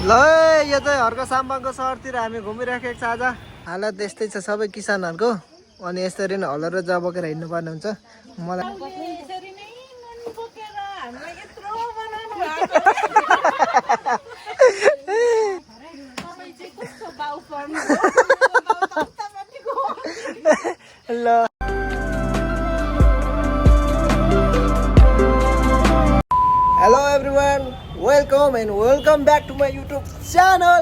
ल यो चाहिँ हर्क साम्बाङको सहरतिर हामी घुमिराखेको छ आज। हालत यस्तै छ सबै किसानहरूको। अनि यसरी नै हलो र जब बोकेर हिँड्नुपर्ने हुन्छ। मलाई ल hello everyone, welcome and welcome back to my YouTube channel.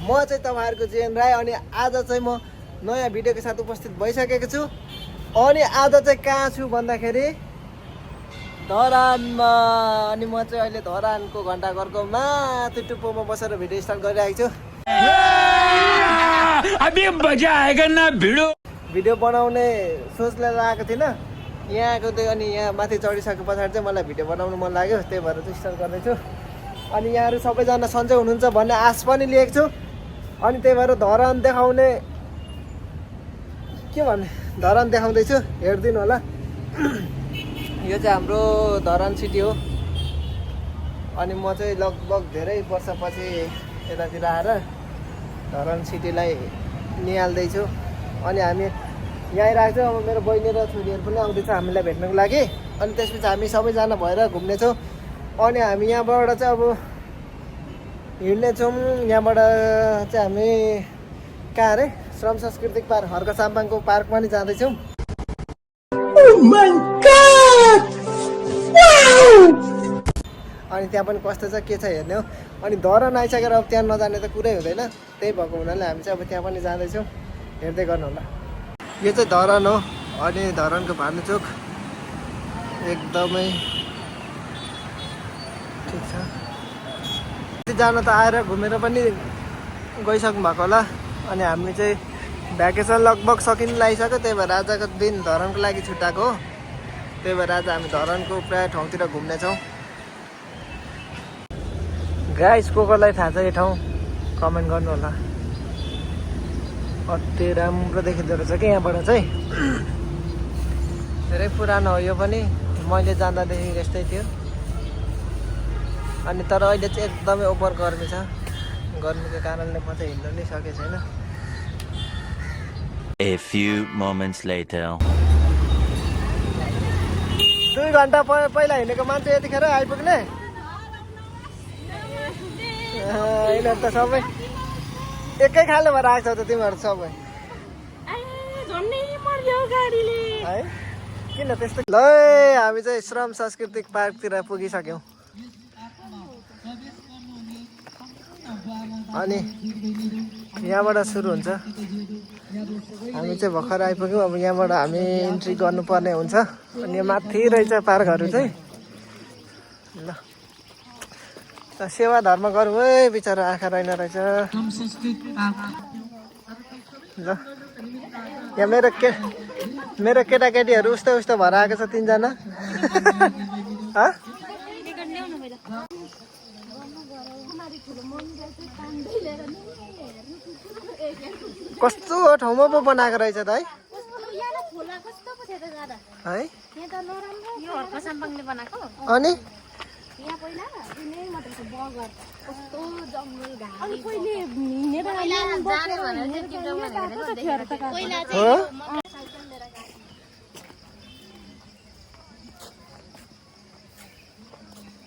म चाहिँ तपाईँहरूको जेएन राई अनि आज चाहिँ म नयाँ भिडियोको साथ उपस्थित भइसकेको छु। अनि आज चाहिँ कहाँ छु भन्दाखेरि धरानमा। अनि म चाहिँ अहिले धरानको घन्टाघरको माथि टुप्पोमा बसेर भिडियो स्टार्ट गरिरहेको छु। अभी मजा आएगा ना भिडियो बनाउने सोच लिएर आएको थिइनँ यहाँको चाहिँ। अनि यहाँ माथि चढिसके पछाडि चाहिँ मलाई भिडियो बनाउनु मन लाग्यो, त्यही भएर चाहिँ स्टार्ट गर्दैछु। अनि यहाँहरू सबैजना सन्चै हुनुहुन्छ भन्ने आश पनि लिएको छु। अनि त्यही भएर धरान देखाउने के भन्ने धरान देखाउँदैछु, हेरिदिनु होला। यो चाहिँ हाम्रो धरान सिटी हो। अनि म चाहिँ लगभग धेरै वर्षपछि यतातिर आएर धरान सिटीलाई निहाल्दैछु। अनि हामी यहाँ आइरहेको छौँ। अब मेरो बहिनी र छोरीहरू पनि आउँदैछ हामीलाई भेट्नको लागि। अनि त्यसपछि हामी सबैजना भएर घुम्नेछौँ। अनि हामी यहाँबाट चाहिँ अब हिँड्नेछौँ। यहाँबाट चाहिँ हामी कहाँ अरे श्रम सांस्कृतिक पार्क हर्क साम्बाङको पार्क पनि जाँदैछौँ। अनि त्यहाँ पनि कस्तो छ के छ हेर्ने हो। अनि धरान आइसकेर अब त्यहाँ नजाने त कुरै हुँदैन। त्यही भएको हुनाले हामी चाहिँ अब त्यहाँ पनि जाँदैछौँ, हेर्दै गर्नु होला। यो चाहिँ धरान हो। अनि धरानको भानुचोक एकदमै ठिक छ। जान त आएर घुमेर पनि गइसक्नु भएको होला। अनि हामी चाहिँ भ्याकेसन लगभग सकिन लागिसक्यो, त्यही भएर आजको दिन धरानको लागि छुट्टाएको हो। त्यही भएर आज हामी धरानको प्रायः ठाउँतिर घुम्नेछौँ। गाइस कसलाई थाहा छ यो ठाउँ कमेन्ट गर्नु होला। अति राम्रो देखिँदो रहेछ कि यहाँबाट चाहिँ। धेरै पुरानो हो यो पनि, मैले जाँदादेखि यस्तै थियो। अनि तर अहिले चाहिँ एकदमै ओभर गर्मी छ। गर्मीको कारणले म चाहिँ हिँड्न नै सकेको छैन। A few moments later. 2 घन्टा पहिला हिँडेको मान्छे यतिखेर आइपुग्ने। यिनीहरू त सबै एकै खाले भएर आएको छ त तिमीहरू सबै है। किन त्यस्तो? ल हामी चाहिँ श्रम सांस्कृतिक पार्कतिर पुगिसक्यौँ। अनि यहाँबाट सुरु हुन्छ। हामी चाहिँ भर्खर आइपुग्यौँ। अब यहाँबाट हामी इन्ट्री गर्नुपर्ने हुन्छ। अनि यो माथि रहेछ पार्कहरू चाहिँ। ल सेवा धर्म गरौँ है, बिचरा आँखा रहेन रहेछ। ल यहाँ मेरो केटाकेटीहरू उस्तो भएर आएको छ 3 जना। कस्तो ठाउँमा पो बनाएको रहेछ त है। अनि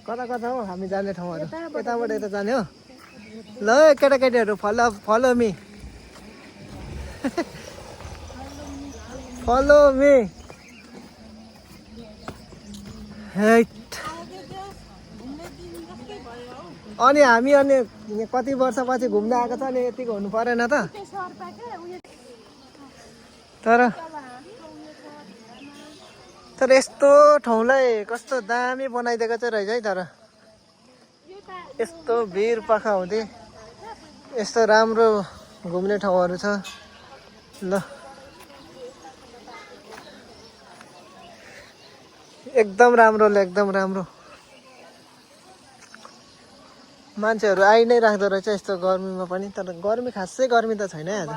कता कता हो हामी जाने ठाउँहरू? यताबाट यता जाने हो। ल केटाकेटीहरू फलो मी फलो मी। अनि हामी कति वर्षपछि घुम्न आएको छ नि, यतिको हुनु परेन त। तर यस्तो ठाउँलाई कस्तो दामी बनाइदिएको चाहिँ रहेछ है। तर यस्तो भिर पाखा हुँदै यस्तो राम्रो घुम्ने ठाउँहरू छ। ल एकदम राम्रो, एकदम राम्रो। मान्छेहरू आइ नै राख्दो रहेछ यस्तो गर्मीमा पनि। तर गर्मी खासै गर्मी त छैन आज।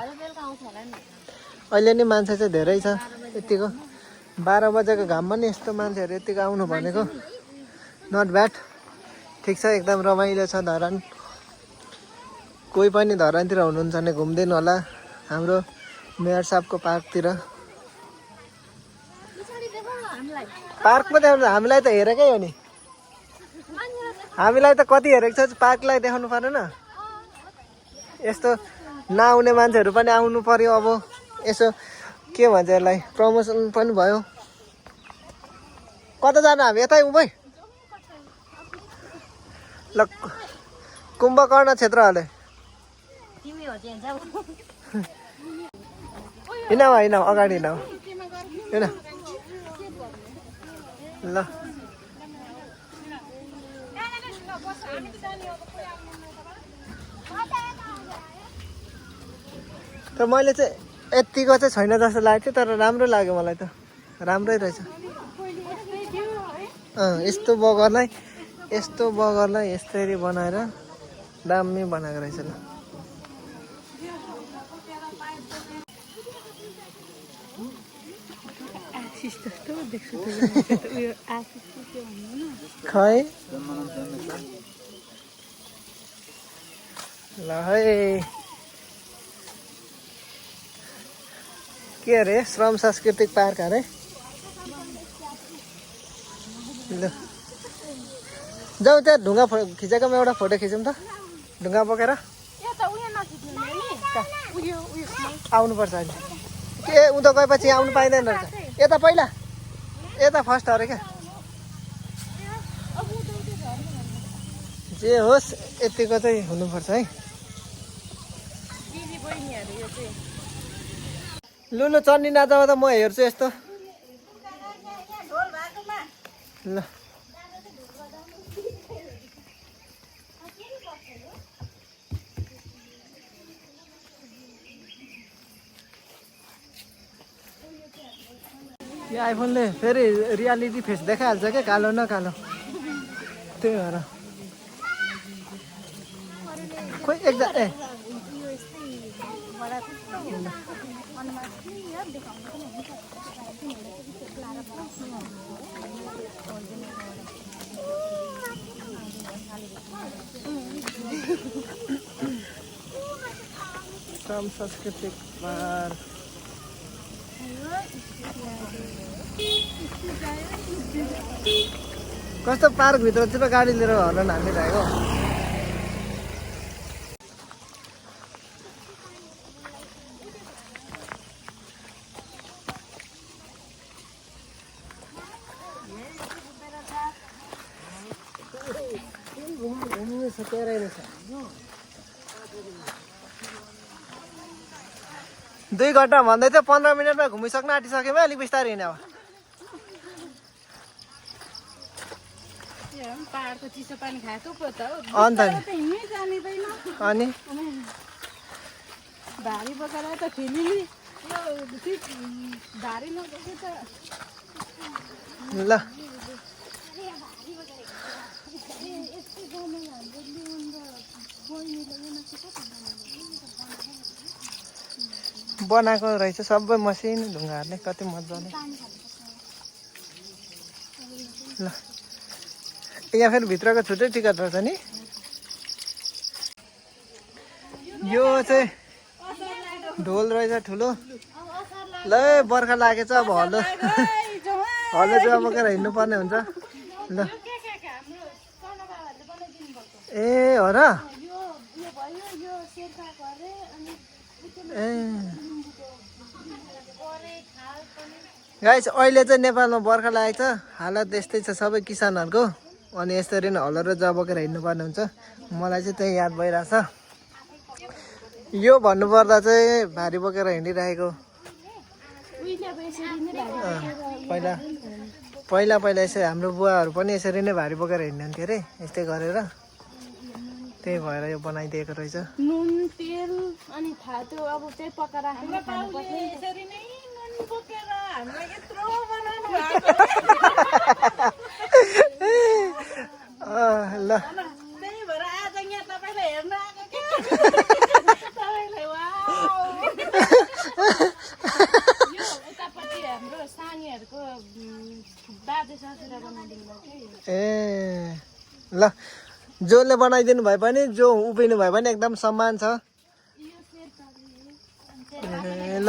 अहिले नि मान्छे चाहिँ धेरै छ यतिको। 12 बजेको घाममा नि यस्तो मान्छेहरू यतिको आउनु भनेको नट ब्याड। ठिक छ, एकदम रमाइलो छ धरान। कोही पनि धरानतिर हुनुहुन्छ भने घुम्दैन होला हाम्रो मेयर साहबको पार्कतिर। पार्कमा देखाउनु हामीलाई त हेरेकै हो नि, हामीलाई त कति हेरेको छ, पार्कलाई देखाउनु परेन। यस्तो नआउने मान्छेहरू पनि आउनु पर्यो, अब यसो के भन्छ यसलाई प्रमोसन पनि भयो। कता जानु हामी? यतै उमै ल कुम्भकर्ण क्षेत्रहरूले हिँड अगाडि हिँड हिँड ल। तर मैले चाहिँ यतिको चाहिँ छैन जस्तो लागेको थियो, तर राम्रो लाग्यो मलाई त, राम्रै रहेछ। यस्तो बगरलाई यस्तरी बनाएर दामी बनाएको रहेछ ल। खै ल है के अरे श्रम सांस्कृतिक पार्क अरे। ल जाउँ त्यहाँ ढुङ्गा खिचेकोमा एउटा फोटो खिचौँ त, ढुङ्गा बोकेर आउनुपर्छ अहिले। के उँधो गएपछि आउनु पाइँदैन रहेछ, यता पहिला यता फर्स्ट अरे क्या। जे होस् यतिको चाहिँ हुनुपर्छ है। लुनु चन्नी नजाँदा त म हेर्छु यस्तो ल। यो आइफोनले फेरि रियालिटी फेस देखाइहाल्छ क्या, कालो न कालो, त्यही भएर खोइ एकजना ए श्रम सांस्कृतिक पार्क कस्तो पार्कभित्र चाहिँ गाडी लिएर हर्न हानिरहेको। दुई घन्टा भन्दै थियो, 15 मिनटमा घुमिसक्न आँटिसक्यौँ। अलिक बिस्तारै हिँड्यो अन्त अनि भारी बोकेर त फेरि भारी नबोके त ल। बनाएको रहेछ सबै मसिनो ढुङ्गाहरूले, कति मजाले ल। यहाँ फेरि भित्रको छुट्टै टिकट रहेछ नि। यो चाहिँ ढोल रहेछ ठुलो। ल बर्खा लागेछ, अब हलो चाहिँ बोकेर हिँड्नु पर्ने हुन्छ ल। ए हो र ए गाइस, अहिले चाहिँ नेपालमा बर्खा लागेको छ, हालत यस्तै छ सबै किसानहरूको। अनि यसरी नै हलो र जब बोकेर हिँड्नुपर्ने हुन्छ। मलाई चाहिँ त्यही याद भइरहेछ। यो भन्नुपर्दा चाहिँ भारी बोकेर हिँडिरहेको पहिला यसरी हाम्रो बुवाहरू पनि यसरी नै भारी बोकेर हिँड्नुहुन्थ्यो अरे, यस्तै गरेर। त्यही भएर यो बनाइदिएको रहेछ। नुन तेल अनि त्यो अब चाहिँ पकाएर राखेर खानुपर्छ। यसरी नै नुन बोकेर हामीलाई यत्रो बनाउनु भएको ल। त्यही भएर आज यहाँ तपाईँलाई हेर्न आएको क्या। तपाईँलाई यो उतापट्टि हाम्रो सानीहरूको बाजे ससुरा बनाइदिनु भएको। ए ल जसले बनाइदिनु भए पनि जो उभिनु भए पनि एकदम सम्मान छ। ए ल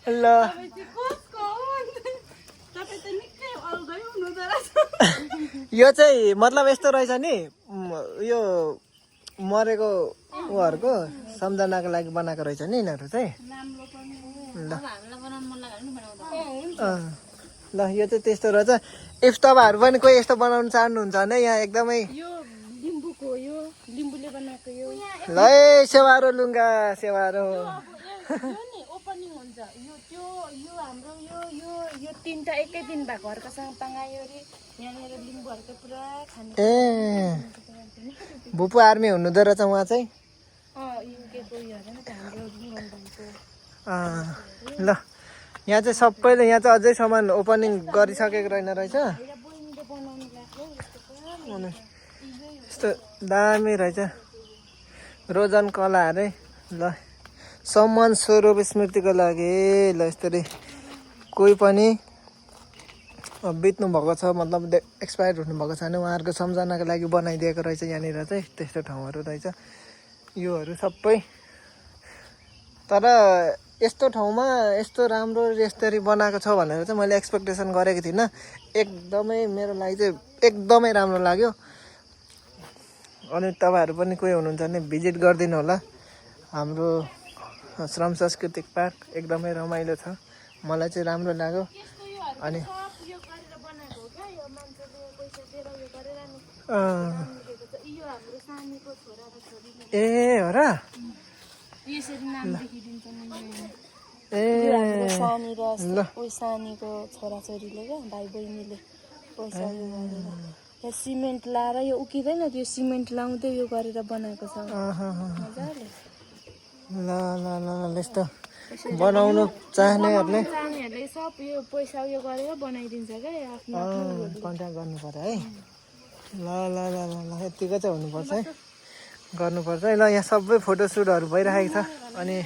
ल यो चाहिँ मतलब यस्तो रहेछ नि यो मरेको उहरूको सम्झनाको लागि बनाएको रहेछ नि यिनीहरू चाहिँ ल ल यो चाहिँ त्यस्तो रहेछ। इफ तपाईँहरू पनि कोही यस्तो बनाउनु चाहनुहुन्छ भने यहाँ एकदमै यो लिम्बूको यो लिम्बूले बनाएको यो ल है सेवारो लुङ्गा सेवारो नि ओपनिङ हुन्छ यो त्यो यो हाम्रो यो यो यो तीनटा एकै दिन भएको घरकोसँग टङ्गायो अरे यहाँनिर लिम्बूहरूको पुरा खाने ए भुपू आर्मी हुनुहुँदो रहेछ उहाँ चाहिँ युकेको उयोहरू नि त हाम्रो लिम्बूहरूको ल यहाँ चाहिँ सबैले यहाँ चाहिँ अझै सामान ओपनिङ गरिसकेको रहेन रहेछ। बहिनीले बनाउनु लाग्यो यस्तो दामी रहेछ रोजन कला अरे ल सम्मान स्वरूप स्मृतिको लागि ल यस्तरी कोही पनि बित्नु भएको छ मतलब एक्सपायर हुनुभएको छ भने उहाँहरूको सम्झनाको लागि बनाइदिएको रहेछ यहाँनिर चाहिँ त्यस्तो ठाउँहरू रहेछ योहरू सबै। तर यस्तो ठाउँमा यस्तो राम्रो यसरी बनाएको छ भनेर चाहिँ मैले एक्सपेक्टेसन गरेको थिइनँ। एकदमै मेरो लागि चाहिँ एकदमै राम्रो लाग्यो। अनि तपाईँहरू पनि कोही हुनुहुन्छ भने भिजिट गरिदिनु होला हाम्रो श्रम सांस्कृतिक पार्क एकदमै रमाइलो छ मलाई चाहिँ राम्रो लाग्यो। अनि ए हो र ए ल सानीको छोराछोरीले क्या भाइ बहिनीले पैसा उयो गरेर यो सिमेन्ट लाएर यो उकिँदैन त्यो सिमेन्ट लाउँदै यो गरेर बनाएको छ मजाले। ल ल ल ल यस्तो बनाउनु चाहनेहरूले सब यो पैसा उयो गरेर बनाइदिन्छ क्या आफ्नो कन्ट्याक्ट गर्नु पर्यो है। ल ल ल ल ल यतिको चाहिँ हुनुपर्छ है गर्नुपर्छ है। ल यहाँ सबै फोटोसुटहरू भइरहेको छ। अनि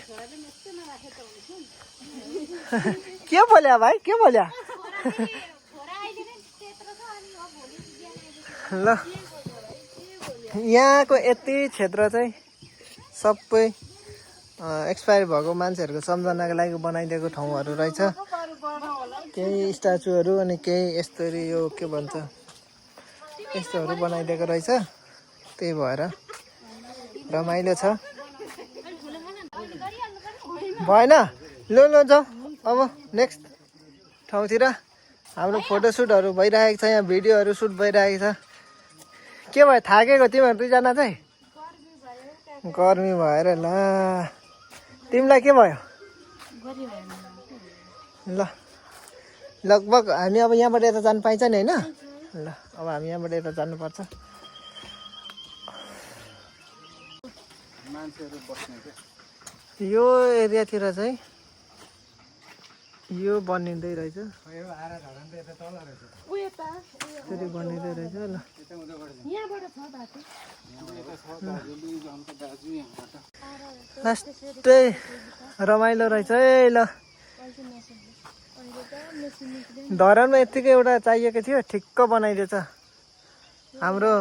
के बोल्या भाइ के बोल्या ल यहाँको यति क्षेत्र चाहिँ सबै एक्सपायर भएको मान्छेहरूको सम्झनाको लागि बनाइदिएको ठाउँहरू रहेछ। केही स्ट्याचुहरू अनि केही यस्तरी यो के भन्छ यस्तोहरू बनाइदिएको रहेछ। त्यही भएर रमाइलो छ भएन। ल ल जाउँ अब नेक्स्ट ठाउँतिर हाम्रो फोटोसुटहरू भइरहेको छ यहाँ भिडियोहरू सुट भइरहेको छ। के भयो थाकेको तिमीहरू दुईजना चाहिँ गर्मी भएर ल तिमीलाई के भयो ल लगभग हामी अब यहाँबाट यता जानु पाइन्छ नि होइन। ल अब हामी यहाँबाट यता जानुपर्छ। यो एरियातिर चाहिँ यो बनिँदै रहेछ यसरी बनिँदै रहेछ। ल लास्टै रमाइलो रहेछ है। ल धरानमा यत्तिकै एउटा चाहिएको थियो ठिक्क बनाइदिएछ हाम्रो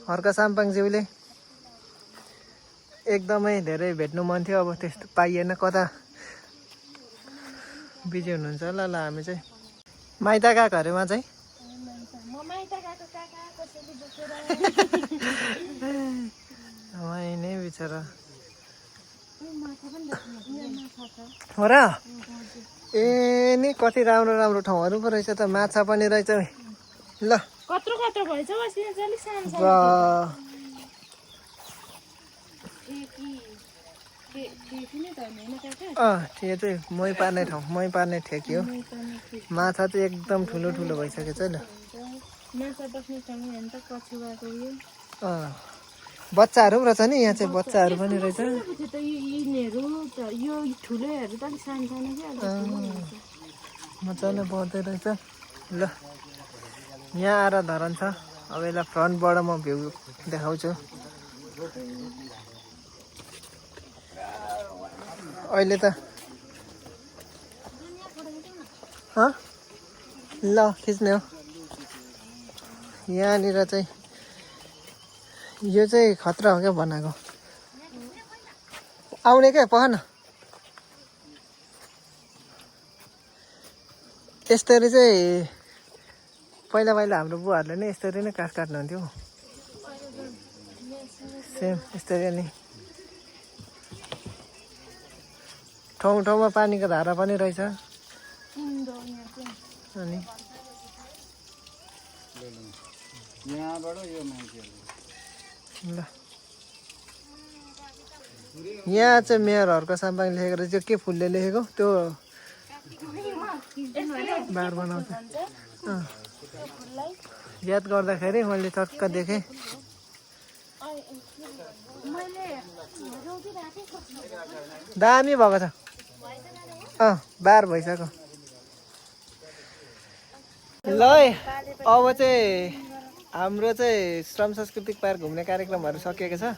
हर्का साम्पाङज्यूले। एकदमै धेरै भेट्नु मन थियो अब त्यस्तो पाइएन कता बिजी हुनुहुन्छ। ल ल हामी चाहिँ माइत गएको अरे उहाँ चाहिँ नै बिचरा हो र। ए नि कति राम्रो राम्रो ठाउँहरू पो रहेछ त माछा पनि रहेछ। ल कत्रो कत्रो भएछ त्यो चाहिँ मै पार्ने ठाउँ मै पार्ने ठेकी हो। माछा चाहिँ एकदम ठुलो ठुलो भइसकेको छ। ल बच्चाहरू पनि रहेछ नि यहाँ चाहिँ बच्चाहरू पनि रहेछ। मजाले बढ्दै रहेछ। ल यहाँ आएर धरान छ। अब यसलाई फ्रन्टबाट म भ्यू देखाउँछु। अहिले त ल खिच्ने हो यहाँनिर चाहिँ यो चाहिँ खतरा हो क्या बनाएको आउने क्या पख न यसरी चाहिँ पहिला हाम्रो बुवाहरूले नै यसरी नै काठ काट्नुहुन्थ्यो सेम यस्तै नि ठाउँ ठाउँमा पानीको धारा पनि रहेछ अनि ल यहाँ चाहिँ मेयरहरूको साम्बाङ लेखेको रहेछ के फुलले लेखेको त्यो बार बनाउँछ याद गर्दाखेरि मैले चक्क देखेँ दामी भएको छ बार भइसक्यो ल है अब चाहिँ हाम्रो चाहिँ श्रम सांस्कृतिक पार्क घुम्ने कार्यक्रमहरू सकिएको छ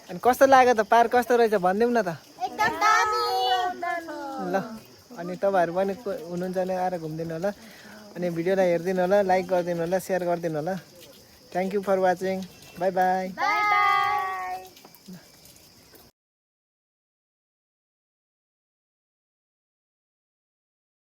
अनि कस्तो लाग्यो त पार्क कस्तो रहेछ भनिदिउँ न त ल अनि तपाईँहरू पनि हुनुहुन्छ भने आएर घुमिदिनु होला अनि भिडियोलाई हेरिदिनु होला लाइक गरिदिनु होला सेयर गरिदिनु होला thank you for watching bye by